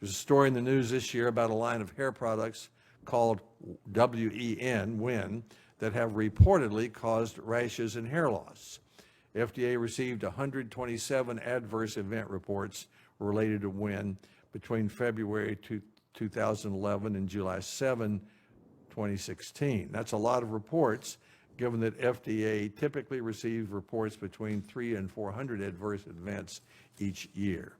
There's a story in the news this year about a line of hair products called WEN that have reportedly caused rashes and hair loss. FDA received 127 adverse event reports related to WEN between February 2011 and July 7, 2016. That's a lot of reports, given that FDA typically receives reports between 300 and 400 adverse events each year.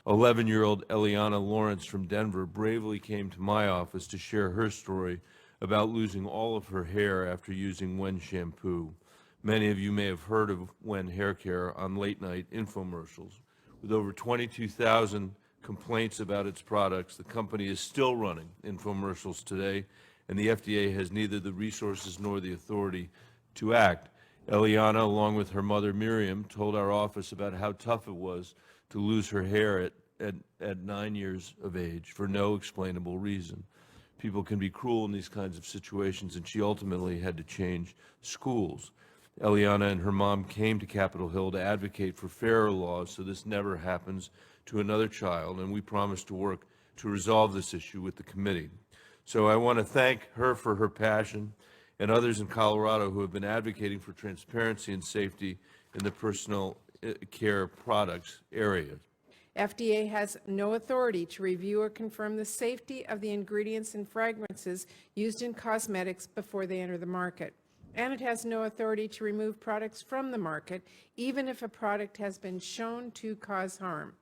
11-year-old Eliana Lawrence from Denver bravely came to my office to share her story about losing all of her hair after using WEN shampoo. Many of you may have heard of WEN hair care on late-night infomercials. With over 22,000 complaints about its products, the company is still running infomercials today, and the FDA has neither the resources nor the authority to act. Eliana, along with her mother Miriam, told our office about how tough it was to lose her hair at 9 years of age for no explainable reason. People can be cruel in these kinds of situations, and she ultimately had to change schools. Eliana and her mom came to Capitol Hill to advocate for fairer laws so this never happens to another child, and we promise to work to resolve this issue with the committee. So I want to thank her for her passion and others in Colorado who have been advocating for transparency and safety in the personal care products area. FDA has no authority to review or confirm the safety of the ingredients and fragrances used in cosmetics before they enter the market. And it has no authority to remove products from the market, even if a product has been shown to cause harm.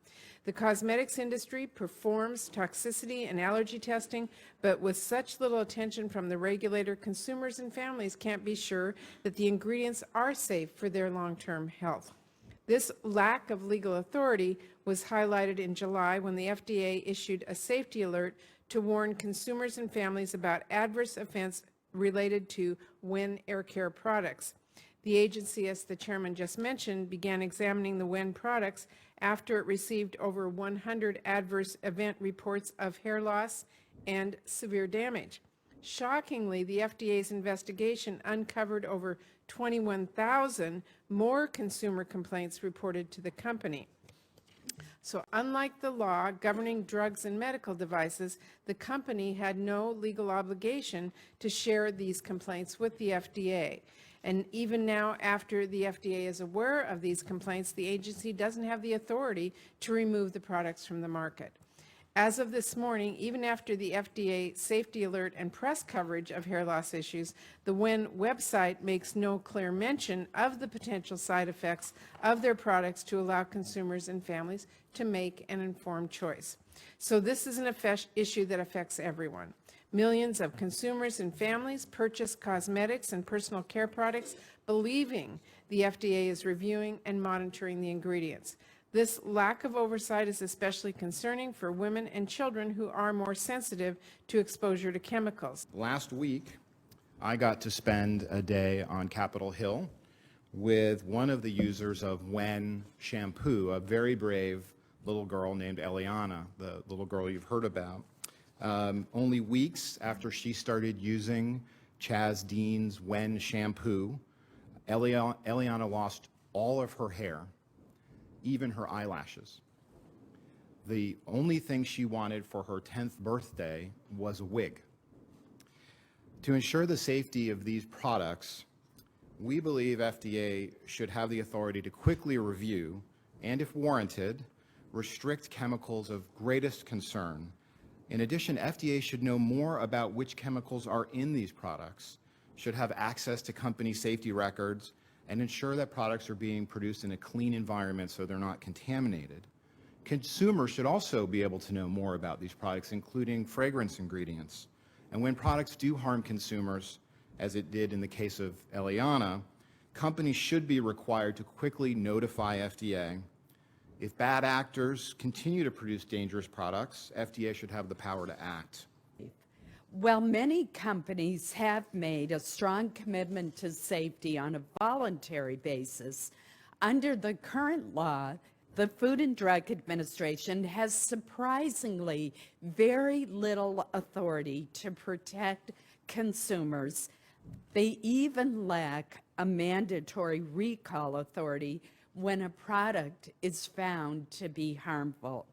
The cosmetics industry performs toxicity and allergy testing, but with such little attention from the regulator, consumers and families can't be sure that the ingredients are safe for their long-term health. This lack of legal authority was highlighted in July when the FDA issued a safety alert to warn consumers and families about adverse events related to WEN air care products. The agency, as the chairman just mentioned, began examining the WEN products after it received over 100 adverse event reports of hair loss and severe damage. Shockingly, the FDA's investigation uncovered over 21,000 more consumer complaints reported to the company. So unlike the law governing drugs and medical devices, the company had no legal obligation to share these complaints with the FDA. And even now, after the FDA is aware of these complaints, the agency doesn't have the authority to remove the products from the market. As of this morning, even after the FDA safety alert and press coverage of hair loss issues, the WEN website makes no clear mention of the potential side effects of their products to allow consumers and families to make an informed choice. So this is an issue that affects everyone. Millions of consumers and families purchase cosmetics and personal care products believing the FDA is reviewing and monitoring the ingredients. This lack of oversight is especially concerning for women and children who are more sensitive to exposure to chemicals. Last week, I got to spend a day on Capitol Hill with one of the users of WEN shampoo, a very brave little girl named Eliana, the little girl you've heard about. Only weeks after she started using Chaz Dean's WEN shampoo, Eliana lost all of her hair, even her eyelashes. The only thing she wanted for her 10th birthday was a wig. To ensure the safety of these products, we believe FDA should have the authority to quickly review and, if warranted, restrict chemicals of greatest concern. In addition, FDA should know more about which chemicals are in these products, should have access to company safety records, and ensure that products are being produced in a clean environment so they're not contaminated. Consumers should also be able to know more about these products, including fragrance ingredients. And when products do harm consumers, as it did in the case of Eliana, companies should be required to quickly notify FDA. If bad actors continue to produce dangerous products, FDA should have the power to act. Well, many companies have made a strong commitment to safety on a voluntary basis. Under the current law, the Food and Drug Administration has surprisingly very little authority to protect consumers. They even lack a mandatory recall authority when a product is found to be harmful.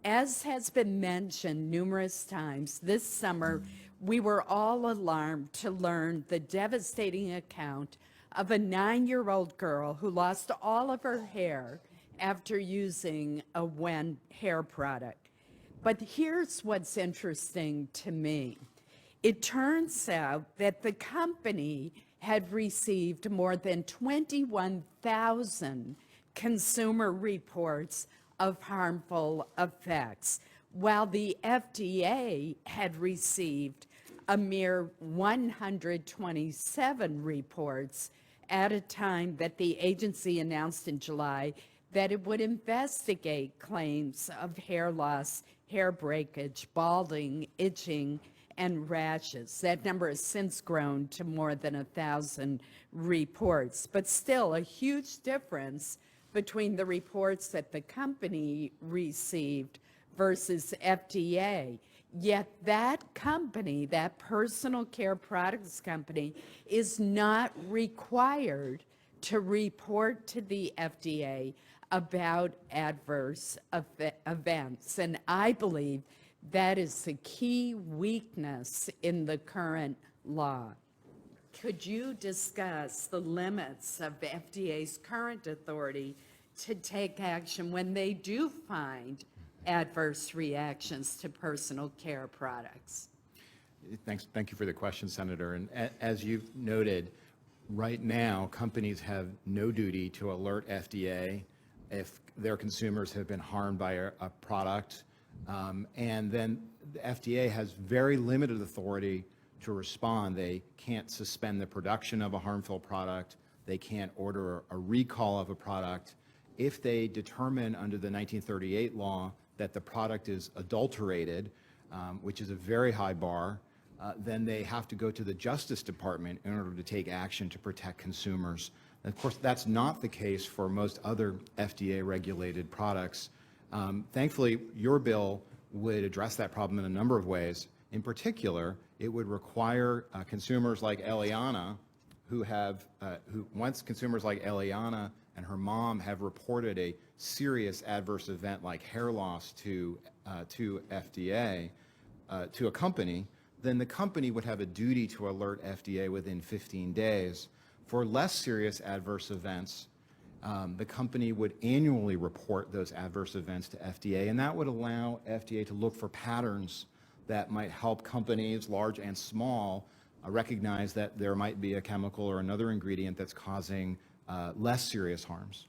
As has been mentioned numerous times, this summer, we were all alarmed to learn the devastating account of a 9-year-old girl who lost all of her hair after using a WEN hair product. But here's what's interesting to me. It turns out that the company had received more than 21,000 consumer reports of harmful effects, while the FDA had received a mere 127 reports at a time that the agency announced in July that it would investigate claims of hair loss, hair breakage, balding, itching, and rashes. That number has since grown to more than 1,000 reports, but still a huge difference between the reports that the company received versus FDA. Yet that company, that personal care products company, is not required to report to the FDA about adverse events. And I believe that is the key weakness in the current law. Could you discuss the limits of FDA's current authority to take action when they do find adverse reactions to personal care products? Thank you for the question, Senator. And as you've noted, right now, companies have no duty to alert FDA if their consumers have been harmed by a product. And then the FDA has very limited authority to respond. They can't suspend the production of a harmful product. They can't order a recall of a product. If they determine under the 1938 law that the product is adulterated, which is a very high bar, then they have to go to the Justice Department in order to take action to protect consumers. And of course, that's not the case for most other FDA-regulated products. Thankfully, your bill would address that problem in a number of ways. In particular, it would require consumers like Eliana, once consumers like Eliana and her mom have reported a serious adverse event like hair loss to FDA, to a company, then the company would have a duty to alert FDA within 15 days. For less serious adverse events, the company would annually report those adverse events to FDA, and that would allow FDA to look for patterns that might help companies, large and small, recognize that there might be a chemical or another ingredient that's causing less serious harms.